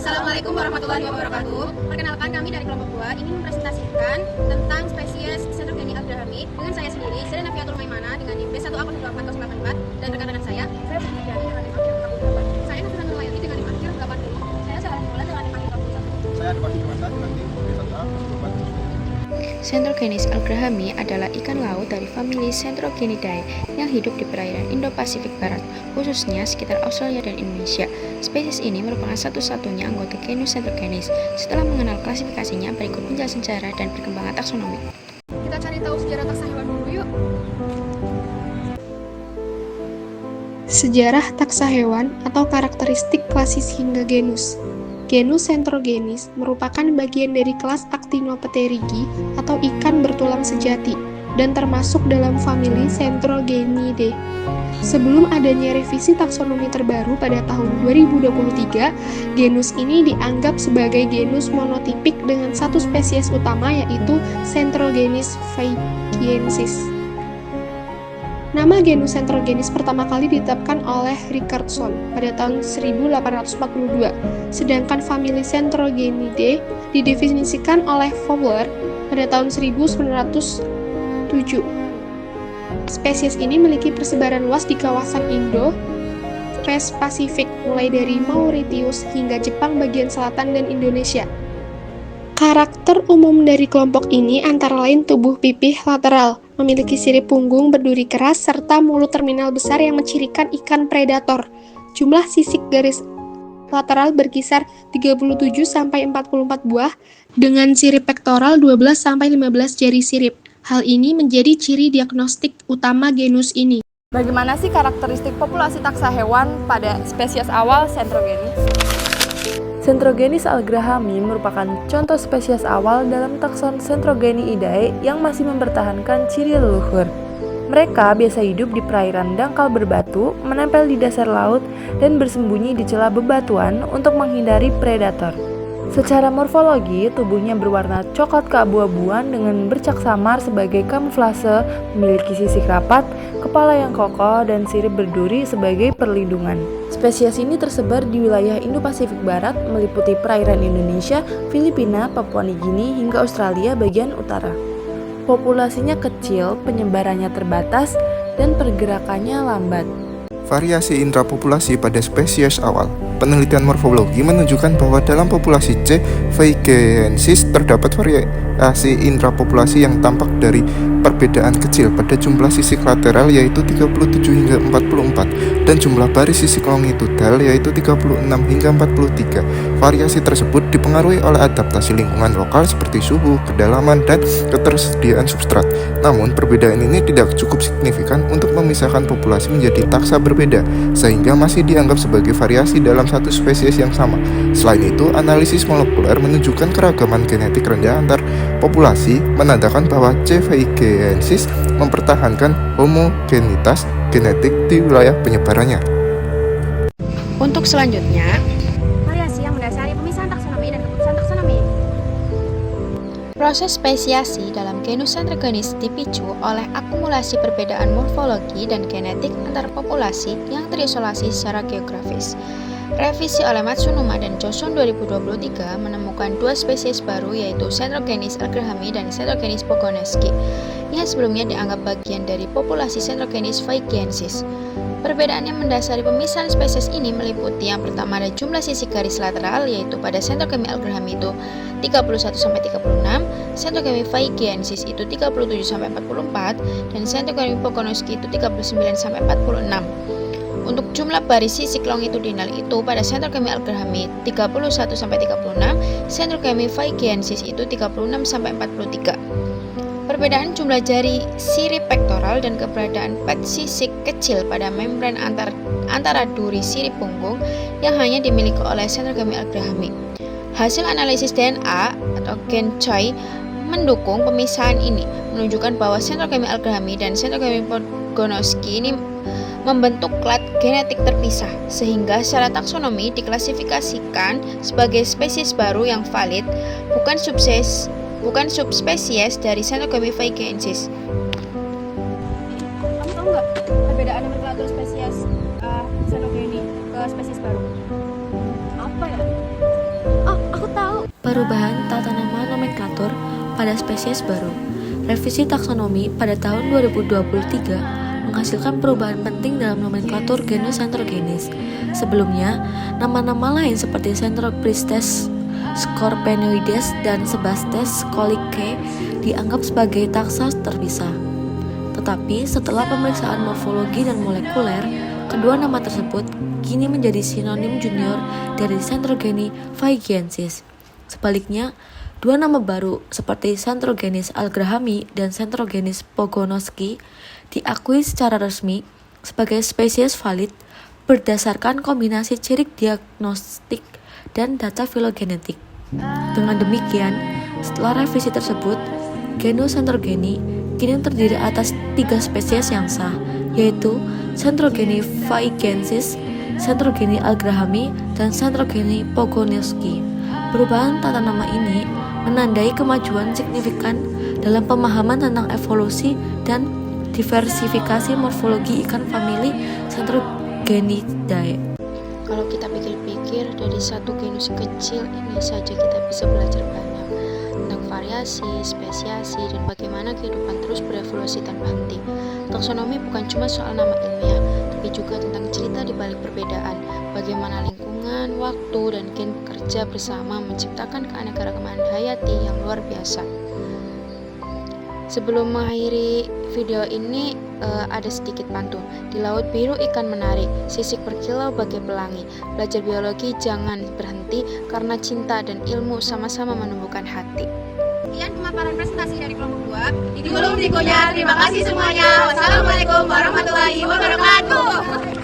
Assalamualaikum warahmatullahi wabarakatuh. Perkenalkan, kami dari kelompok 2 ingin mempresentasikan tentang spesies Centrogeny algrahami dengan saya sendiri, Zena Nafiatul Maimana dengan NIM B1A02484 dan rekan-rekan saya Siti Diani dengan NIM akhir 48. Saya Nafisa Nurmayani dengan NIM akhir 80. Saya Sarah Nicola dengan NIM akhir 21. Saya Adipati Dewasa dengan NIM B1A024. Centrogenis algrahami adalah ikan laut dari famili Centrogenidae yang hidup di perairan Indo-Pasifik Barat, khususnya sekitar Australia dan Indonesia. Spesies ini merupakan satu-satunya anggota genus Centrogenis. Setelah mengenal klasifikasinya, berikut penjelasan sejarah dan perkembangan taksonomi. Kita cari tahu sejarah taksa hewan dulu yuk. Sejarah taksa hewan atau karakteristik klasis hingga genus. Genus Centrogenis merupakan bagian dari kelas Actinopterygii atau ikan bertulang sejati dan termasuk dalam famili Centrogenidae. Sebelum adanya revisi taksonomi terbaru pada tahun 2023, genus ini dianggap sebagai genus monotipik dengan satu spesies utama yaitu Centrogenis fayciensis. Nama genus Centrogenis pertama kali ditetapkan oleh Richardson pada tahun 1842, sedangkan famili Centrogenidae didefinisikan oleh Fowler pada tahun 1907. Spesies ini memiliki persebaran luas di kawasan Indo, West Pasifik, mulai dari Mauritius hingga Jepang bagian selatan dan Indonesia. Karakter umum dari kelompok ini antara lain tubuh pipih lateral, memiliki sirip punggung berduri keras, serta mulut terminal besar yang mencirikan ikan predator. Jumlah sisik garis lateral berkisar 37-44 buah, dengan sirip pektoral 12-15 jari sirip. Hal ini menjadi ciri diagnostik utama genus ini. Bagaimana sih karakteristik populasi taksa hewan pada spesies awal Centrogenis? Centrogenis algrahami merupakan contoh spesies awal dalam takson Centrogeniidae yang masih mempertahankan ciri leluhur. Mereka biasa hidup di perairan dangkal berbatu, menempel di dasar laut, dan bersembunyi di celah bebatuan untuk menghindari predator. Secara morfologi, tubuhnya berwarna coklat keabu-abuan dengan bercak samar sebagai kamuflase, memiliki sisik rapat, kepala yang kokoh, dan sirip berduri sebagai perlindungan. Spesies ini tersebar di wilayah Indo-Pasifik Barat, meliputi perairan Indonesia, Filipina, Papua Nugini, hingga Australia bagian utara. Populasinya kecil, penyebarannya terbatas, dan pergerakannya lambat. Variasi intrapopulasi pada spesies awal. Penelitian morfologi menunjukkan bahwa dalam populasi C. fayciensis terdapat variasi intrapopulasi yang tampak dari perbedaan kecil pada jumlah sisik lateral yaitu 37 hingga 44 dan jumlah baris sisik longitudinal yaitu 36 hingga 43. Variasi tersebut dipengaruhi oleh adaptasi lingkungan lokal seperti suhu, kedalaman, dan ketersediaan substrat. Namun, perbedaan ini tidak cukup signifikan untuk memisahkan populasi menjadi taksa berbeda, sehingga masih dianggap sebagai variasi dalam satu spesies yang sama. Selain itu, analisis molekuler menunjukkan keragaman genetik rendah antar populasi, menandakan bahwa C. fayciensis mempertahankan homogenitas genetik di wilayah penyebarannya. Untuk selanjutnya, Variasi yang mendasari pemisahan taksonomi dan keputusan taksonomi. proses spesiasi dalam genus Centrogenis dipicu oleh akumulasi perbedaan morfologi dan genetik antar populasi yang terisolasi secara geografis. Revisi oleh Matsunuma dan Johnson 2023 menemukan dua spesies baru yaitu Centrogenis algrahami dan Centrogenis pogoneski yang sebelumnya dianggap bagian dari populasi Centrogenis fayciensis. Perbedaan yang mendasari pemisahan spesies ini meliputi yang pertama ada jumlah sisik garis lateral yaitu pada Centrogeny algrahami itu 31-36, Centrogeny fayciensis itu 37-44 dan Centrogeny pogoneski itu 39-46. Untuk jumlah baris sisik longitudinal itu pada Centrogeny algrahami 31-36, Centrogeny fayciensis itu 36-43. Perbedaan jumlah jari sirip pektoral dan keberadaan pad sisik kecil pada membran antara duri sirip punggung yang hanya dimiliki oleh Centrogeny algrahami. Hasil analisis DNA atau gen CHOI mendukung pemisahan ini, menunjukkan bahwa Centrogeny algrahami dan Centrogeny pogoneski ini membentuk klat genetik terpisah, sehingga secara taksonomi diklasifikasikan sebagai spesies baru yang valid, bukan subspesies dari Centrogeny fayciensis. Kamu tahu nggak perbedaan nomenklatur spesies Centrogeny ke spesies baru? Apa ya? perubahan tata nama nomenklatur pada spesies baru. Revisi taksonomi pada tahun 2023 menghasilkan perubahan penting dalam nomenklatur genus Centrogenis. Sebelumnya, nama-nama lain seperti Centropristes, Scorpenoides, dan Sebastes colicae dianggap sebagai taksa terpisah. Tetapi setelah pemeriksaan morfologi dan molekuler, kedua nama tersebut kini menjadi sinonim junior dari Centrogeny faigiensis. Sebaliknya, dua nama baru seperti Centrogenis algrahami dan Centrogenis pogonoski diakui secara resmi sebagai spesies valid berdasarkan kombinasi ciri diagnostik dan data filogenetik. Dengan demikian, setelah revisi tersebut, genus Centrogeny kini terdiri atas 3 spesies yang sah, yaitu Centrogeny faigiensis, Centrogeny algrahami, dan Centrogeny pogonoski. Perubahan tata nama ini menandai kemajuan signifikan dalam pemahaman tentang evolusi dan diversifikasi morfologi ikan famili Centrogenidae. Kalau kita pikir-pikir, dari satu genus kecil ini saja kita bisa belajar banyak tentang variasi, spesiasi, dan bagaimana kehidupan terus berevolusi tanpa henti. Taksonomi bukan cuma soal nama ilmiah, tapi juga tentang cerita di balik perbedaan, bagaimana lingkungan, waktu, dan gen bekerja bersama menciptakan keanekaragaman hayati yang luar biasa. Sebelum mengakhiri video ini, ada sedikit pantun. Di laut biru ikan menarik, sisik berkilau bagai pelangi. Belajar biologi jangan berhenti, karena cinta dan ilmu sama-sama menumbuhkan hati. Sekian pemaparan presentasi dari kelompok 2. Ditunggu berikutnya. Terima kasih semuanya. Wassalamualaikum warahmatullahi wabarakatuh.